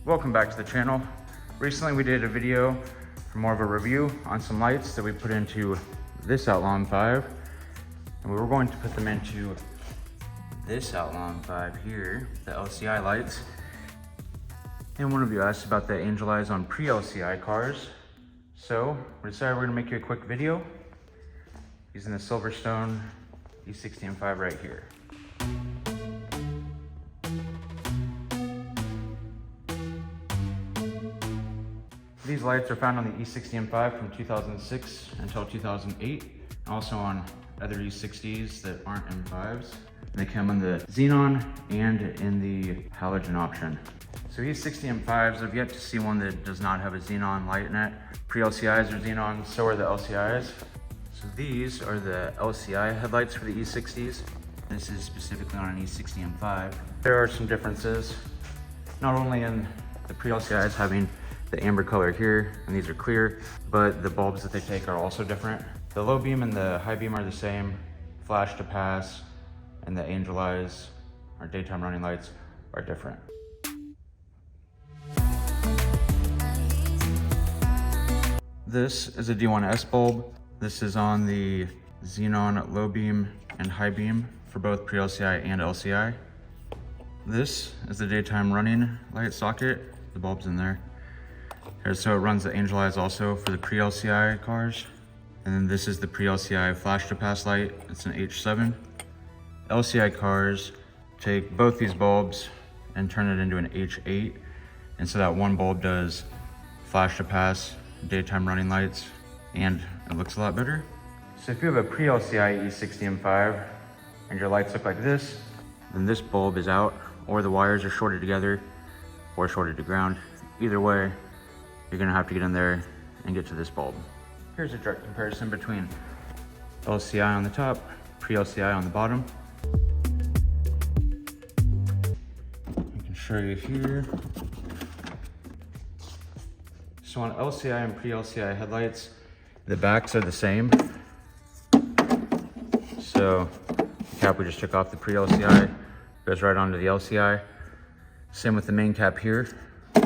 Welcome back to the channel. Recently we did a video for more of a review on some lights that we put into this Outlawin 5, and we were going to put them into this Outlawin 5 here, the LCI lights. And one of you asked about the angel eyes on pre-LCI cars, so we decided we're going to make you a quick video using the Silverstone E60 M5 right here. These lights are found on the E60 M5 from 2006 until 2008, and also on other E60s that aren't M5s. They come in the xenon and in the halogen option. So E60 M5s, I've yet to see one that does not have a xenon light in it. Pre-LCIs are xenon, so are the LCIs. So these are the LCI headlights for the E60s. This is specifically on an E60 M5. There are some differences, not only in the pre-LCIs having the amber color here, and these are clear, but the bulbs that they take are also different. The low beam and the high beam are the same, flash to pass, and the angel eyes, or daytime running lights, are different. This is a D1S bulb. This is on the xenon low beam and high beam for both pre-LCI and LCI. This is the daytime running light socket. The bulb's in there. So it runs the angel eyes also for the pre-LCI cars. And then this is the pre-LCI flash to pass light. It's an H7. LCI cars take both these bulbs and turn it into an H8. And so that one bulb does flash to pass, daytime running lights, and it looks a lot better. So if you have a pre-LCI E60 M5 and your lights look like this, then this bulb is out, or the wires are shorted together or shorted to ground. Either way, you're gonna have to get in there and get to this bulb. Here's a direct comparison between LCI on the top, pre-LCI on the bottom. I can show you here. So on LCI and pre-LCI headlights, the backs are the same. So the cap we just took off the pre-LCI goes right onto the LCI. Same with the main cap here.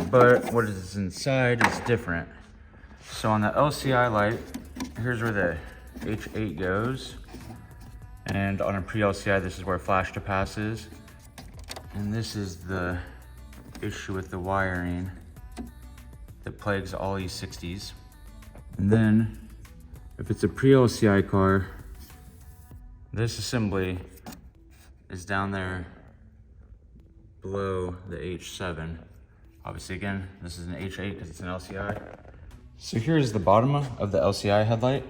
But what is inside is different. So on the LCI light, here's where the H8 goes. And on a pre-LCI, this is where flash to pass is. And this is the issue with the wiring that plagues all E60s. And then, if it's a pre-LCI car, this assembly is down there below the H7. Obviously, again, this is an H8 because it's an LCI. So here's the bottom of the LCI headlight.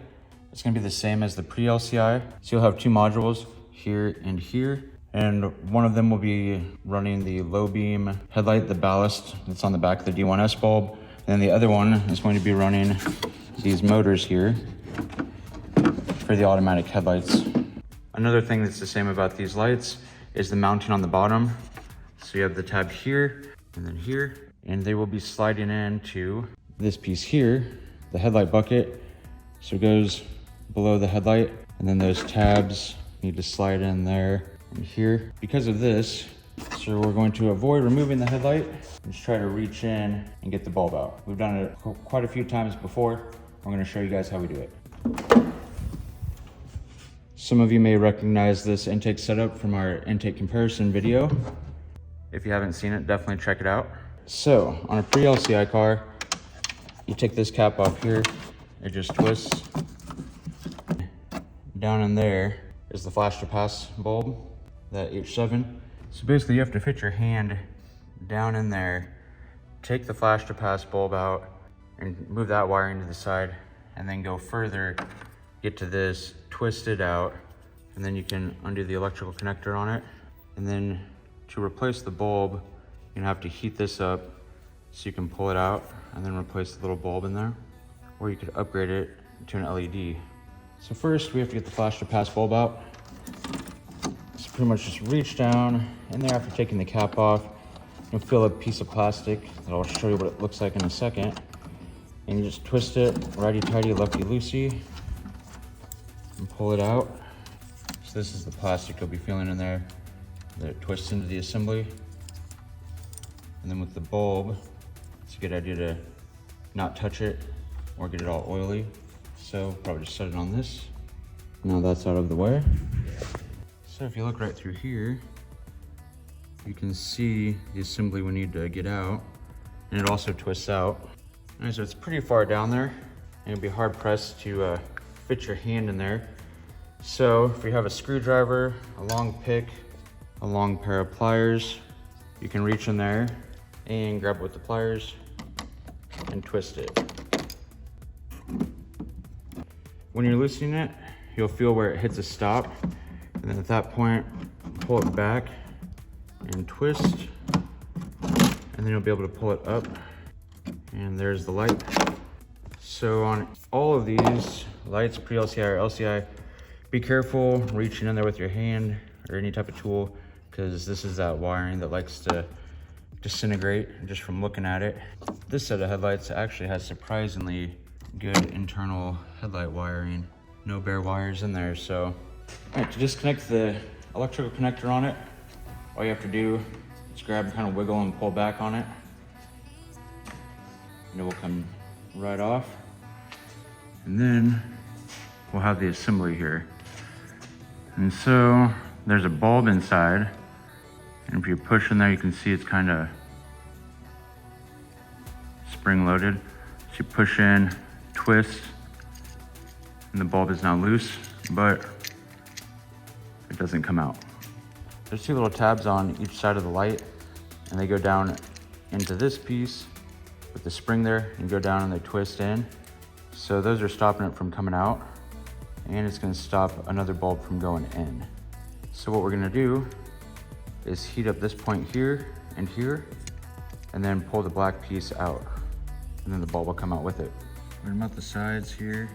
It's gonna be the same as the pre-LCI. So you'll have two modules here and here. And one of them will be running the low beam headlight, the ballast that's on the back of the D1S bulb. And then the other one is going to be running these motors here for the automatic headlights. Another thing that's the same about these lights is the mounting on the bottom. So you have the tab here and then here. And they will be sliding into this piece here, the headlight bucket. So it goes below the headlight, and then those tabs need to slide in there and here. Because of this, so we're going to avoid removing the headlight and just try to reach in and get the bulb out. We've done it quite a few times before. I'm gonna show you guys how we do it. Some of you may recognize this intake setup from our intake comparison video. If you haven't seen it, definitely check it out. So on a pre-LCI car, you take this cap off here, it just twists. Down in there is the flash to pass bulb, that H7. So basically you have to fit your hand down in there, take the flash to pass bulb out and move that wiring to the side, and then go further, get to this, twist it out, and then you can undo the electrical connector on it. And then to replace the bulb, you're gonna have to heat this up so you can pull it out and then replace the little bulb in there. Or you could upgrade it to an LED. So first we have to get the flash to pass bulb out. So pretty much just reach down in there after taking the cap off. You'll feel a piece of plastic that I'll show you what it looks like in a second. And you just twist it righty-tighty, lefty-loosey, and pull it out. So this is the plastic you'll be feeling in there that twists into the assembly. And then with the bulb, It's a good idea to not touch it or get it all oily. So probably just set it on this. Now that's out of the way. So if you look right through here, you can see the assembly we need to get out, and it also twists out. All right, so it's pretty far down there, and it'll be hard pressed to fit your hand in there. So if you have a screwdriver, a long pick, a long pair of pliers, you can reach in there and grab it with the pliers and twist it. When you're loosening it, you'll feel where it hits a stop, and then at that point, pull it back and twist, and then you'll be able to pull it up, and there's the light. So on all of these lights, Pre Lci or Lci, be careful reaching in there with your hand or any type of tool, because this is that wiring that likes to disintegrate just from looking at it. This set of headlights actually has surprisingly good internal headlight wiring. No bare wires in there, so. All right, to disconnect the electrical connector on it, all you have to do is grab and kind of wiggle and pull back on it, and it will come right off. And then we'll have the assembly here. And so there's a bulb inside, and if you push in there, you can see it's kind of spring loaded. So you push in, twist, and the bulb is now loose, but it doesn't come out. There's two little tabs on each side of the light, and they go down into this piece with the spring there, and go down and they twist in. So those are stopping it from coming out, and it's gonna stop another bulb from going in. So what we're gonna do is heat up this point here and here, and then pull the black piece out, and then the bulb will come out with it. We're gonna mount the sides here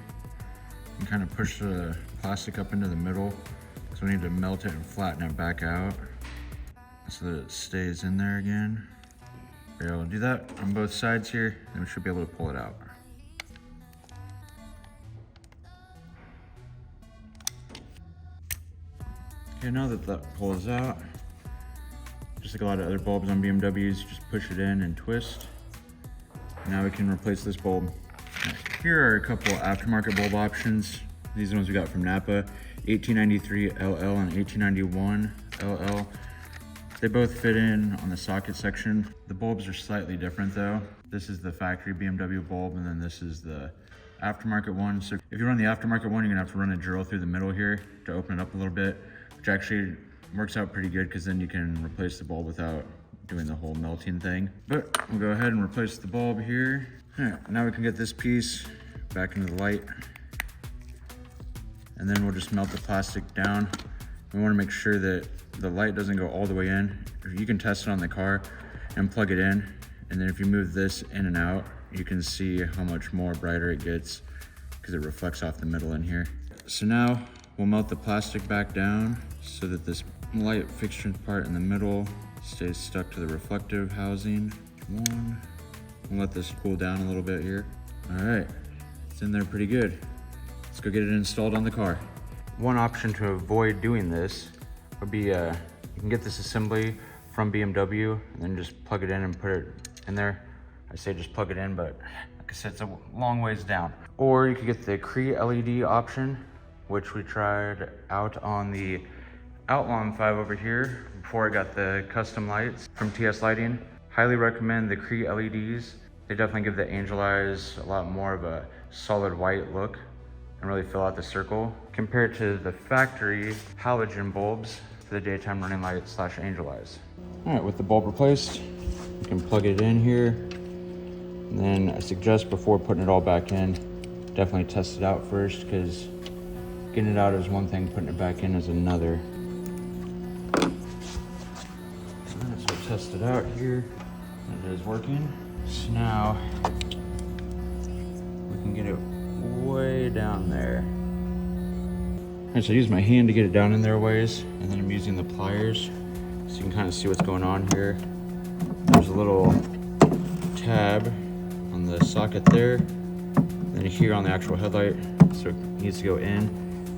and kind of push the plastic up into the middle. So we need to melt it and flatten it back out so that it stays in there again. Okay, we'll do that on both sides here, and we should be able to pull it out. Okay, now that that pulls out, just like a lot of other bulbs on BMWs, just push it in and twist. Now we can replace this bulb. Here are a couple aftermarket bulb options. These are the ones we got from Napa. 1893 LL and 1891 LL. They both fit in on the socket section. The bulbs are slightly different though. This is the factory BMW bulb, and then this is the aftermarket one. So if you run the aftermarket one, you're gonna have to run a drill through the middle here to open it up a little bit, which actually works out pretty good because then you can replace the bulb without doing the whole melting thing. But we'll go ahead and replace the bulb here. All right, now we can get this piece back into the light, and then we'll just melt the plastic down. We wanna make sure that the light doesn't go all the way in. You can test it on the car and plug it in, and then if you move this in and out, you can see how much more brighter it gets because it reflects off the middle in here. So now we'll melt the plastic back down so that this light fixture part in the middle stays stuck to the reflective housing. One, we'll let this cool down a little bit here. All right, it's in there pretty good. Let's go get it installed on the car. One option to avoid doing this would be, you can get this assembly from BMW and then just plug it in and put it in there. I say just plug it in, but like I said, it's a long ways down. Or you could get the Pre LED option, which we tried out on the Outlaw 5 over here before I got the custom lights from TS Lighting. Highly recommend the Pre LEDs. They definitely give the angel eyes a lot more of a solid white look and really fill out the circle compared to the factory halogen bulbs for the daytime running light / angel eyes. All right, with the bulb replaced, you can plug it in here. And then I suggest before putting it all back in, definitely test it out first, because getting it out is one thing, putting it back in is another. So test it out here, it is working. So now we can get it way down there. All right, so I use my hand to get it down in there a ways, and then I'm using the pliers so you can kind of see what's going on here. There's a little tab on the socket there, and then here on the actual headlight, so it needs to go in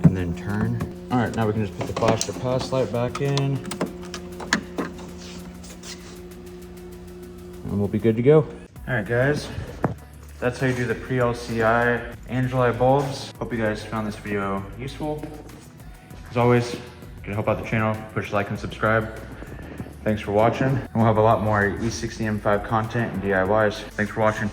and then turn. All right, now we can just put the flash to pass light back in, and we'll be good to go. All right, guys. That's how you do the Pre Lci Angelite bulbs. Hope you guys found this video useful. As always, to help out the channel, push like and subscribe. Thanks for watching. And we'll have a lot more E60 M5 content and DIYs. Thanks for watching.